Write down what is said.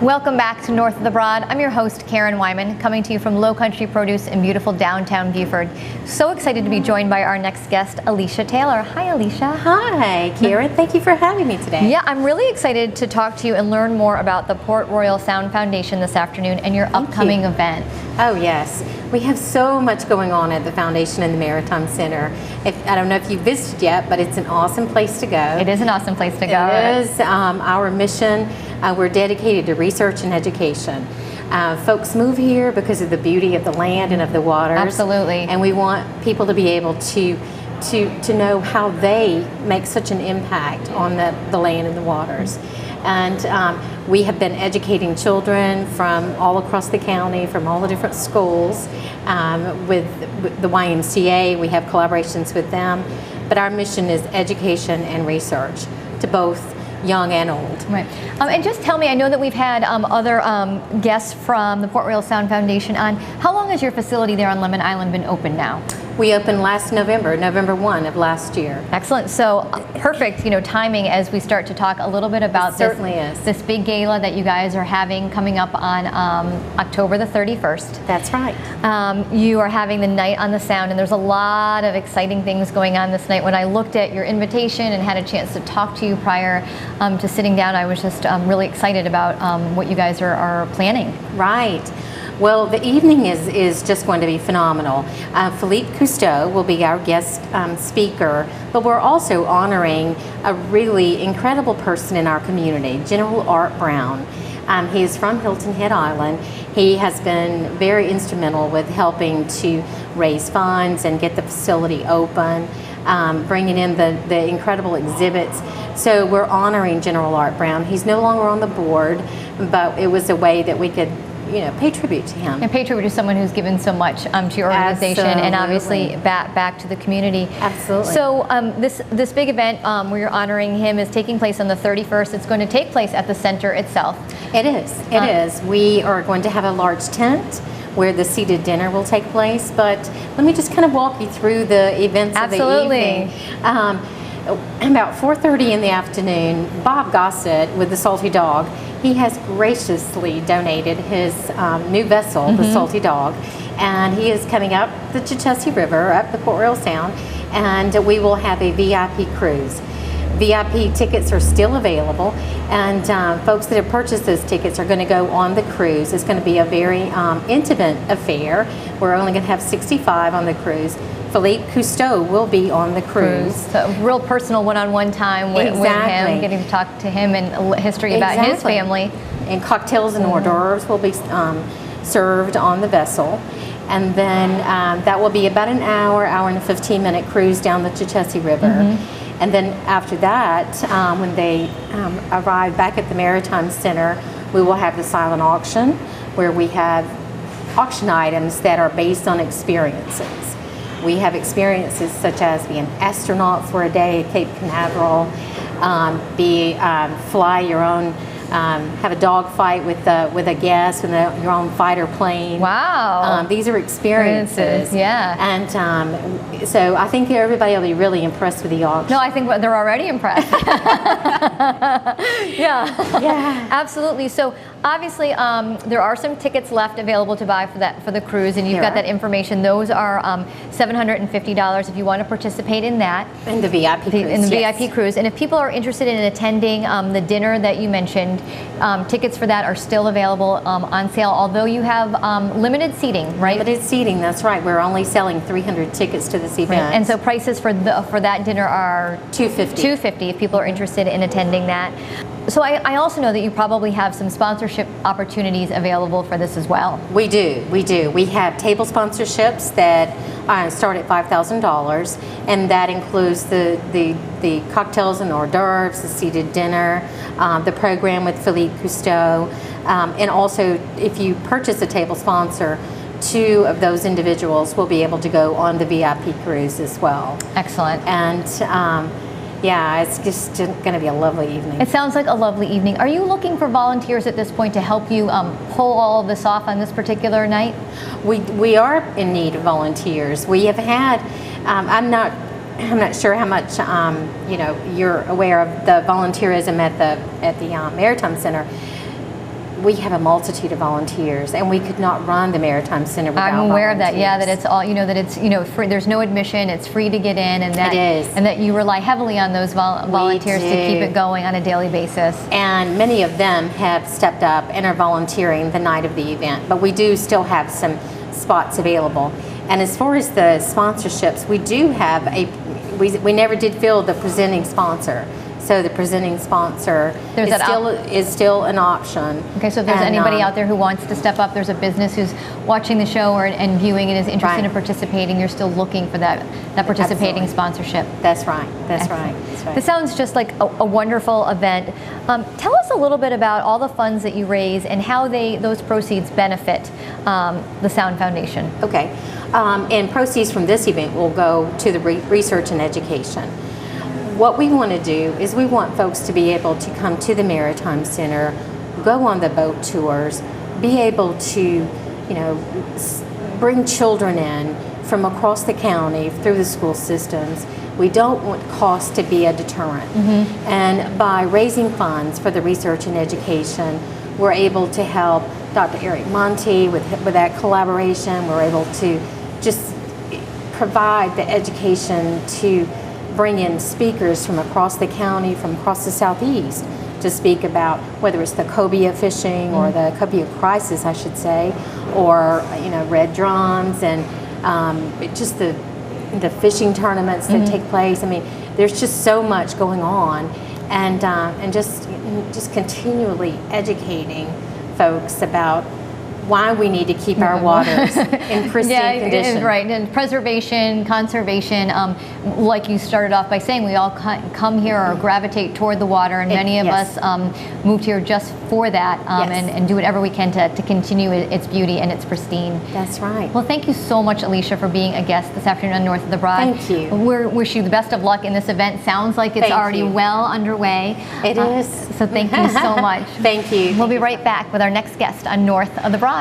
Welcome back to North of the Broad. I'm your host, Karen Wyman, coming to you from Low Country Produce in beautiful downtown Beaufort. So excited to be joined by our next guest, Alicia Taylor. Hi, Alicia. Hi, Karen. Thank you for having me today. Yeah, I'm really excited to talk to you and learn more about the Port Royal Sound Foundation this afternoon and your upcoming event. Oh, yes. We have so much going on at the Foundation and the Maritime Center. I don't know if you've visited yet, but it's an awesome place to go. It is an awesome place to go. It is. Our mission, we're dedicated to research and education. Folks move here because of the beauty of the land and of the waters. Absolutely. And we want people to be able to know how they make such an impact on the land and the waters. And we have been educating children from all across the county, from all the different schools. With the YMCA, we have collaborations with them. But our mission is education and research to both young and old. Right. And just tell me, I know that we've had other guests from the Port Royal Sound Foundation on. How long has your facility there on Lemon Island been open now? We opened last November 1 of last year. Excellent. So perfect, timing as we start to talk a little bit about this big gala that you guys are having coming up on October the 31st. That's right. You are having the Night on the Sound, and there's a lot of exciting things going on this night. When I looked at your invitation and had a chance to talk to you prior to sitting down, I was just really excited about what you guys are planning. Right. Well, the evening is just going to be phenomenal. Philippe Cousteau will be our guest speaker, but we're also honoring a really incredible person in our community, General Art Brown. He is from Hilton Head Island. He has been very instrumental with helping to raise funds and get the facility open, bringing in the incredible exhibits. So we're honoring General Art Brown. He's no longer on the board, but it was a way that we could pay tribute to him. And pay tribute to someone who's given so much to your organization. Absolutely. And obviously back to the community. Absolutely. So this big event where you're honoring him is taking place on the 31st. It's going to take place at the center itself. It is. It is. We are going to have a large tent where the seated dinner will take place. But let me just kind of walk you through the events of the evening. About 4:30 in the afternoon, Bob Gossett with the Salty Dog, he has graciously donated his new vessel, the Salty Dog, and he is coming up the WHHI River, up the Port Royal Sound, and we will have a VIP cruise. VIP tickets are still available, and folks that have purchased those tickets are going to go on the cruise. It's going to be a very intimate affair. We're only going to have 65 on the cruise. Philippe Cousteau will be on the cruise. So real personal one-on-one time with him, getting to talk to him and history about his family. And cocktails and hors d'oeuvres will be served on the vessel. And then that will be about an hour and a 15-minute cruise down the WHHI River. And then after that, when they arrive back at the Maritime Center, we will have the silent auction where we have auction items that are based on experiences. We have experiences such as be an astronaut for a day at Cape Canaveral, fly your own, have a dog fight with a guest with your own fighter plane. Wow. These are experiences. Yeah. And so I think everybody will be really impressed with the auction. No, I think they're already impressed. Yeah, absolutely. So obviously there are some tickets left available to buy for the cruise, and you've got that information. Those are $750 if you want to participate in that. In the VIP cruise. In the VIP cruise. And if people are interested in attending the dinner that you mentioned, tickets for that are still available on sale, although you have limited seating, right? Limited seating, that's right. We're only selling 300 tickets to this event. Right. And so prices for that dinner are $250 if people are interested in attending that. So I also know that you probably have some sponsorship opportunities available for this as well. We do. We have table sponsorships that start at $5,000, and that includes the cocktails and hors d'oeuvres, the seated dinner, the program with Philippe Cousteau, and also if you purchase a table sponsor, 2 of those individuals will be able to go on the VIP cruise as well. Excellent. And yeah, it's just going to be a lovely evening. It sounds like a lovely evening. Are you looking for volunteers at this point to help you pull all of this off on this particular night? We are in need of volunteers. We have had, I'm not sure how much you're aware of the volunteerism at the Maritime Center. we have a multitude of volunteers, and we could not run the Maritime Center without I'm aware of that. Yeah, that volunteers. it's all that it's free, there's no admission. It's free to get in, and that It is. and that you rely heavily on those volunteers to keep it going on a daily basis. And many of them have stepped up and are volunteering the night of the event. But we do still have some spots available. And as far as the sponsorships, we do have we never did fill the presenting sponsor. So the presenting sponsor is still an option. Okay, so if there's anybody out there who wants to step up, there's a business who's watching the show and viewing and is interested in participating, you're still looking for that participating sponsorship. That's right. That's right. This sounds just like a wonderful event. Tell us a little bit about all the funds that you raise and how those proceeds benefit the Sound Foundation. Okay, and proceeds from this event will go to the research and education. What we want to do is we want folks to be able to come to the Maritime Center, go on the boat tours, be able to, bring children in from across the county through the school systems. We don't want cost to be a deterrent. And by raising funds for the research and education, we're able to help Dr. Eric Monty with that collaboration. We're able to just provide the education to bring in speakers from across the county, from across the southeast, to speak about whether it's the cobia fishing or the cobia crisis, I should say, or red drums and just the fishing tournaments that take place. I mean, there's just so much going on, and just continually educating folks about why we need to keep our waters in pristine condition. Right, and preservation, conservation, like you started off by saying, we all come here or gravitate toward the water, and many of us moved here just for that, and do whatever we can to continue its beauty and its pristine. That's right. Well, thank you so much, Alicia, for being a guest this afternoon on North of the Broad. Thank you. We wish you the best of luck in this event. Sounds like it's already well underway. It is. So thank you so much. Thank you. We'll be right back with our next guest on North of the Broad.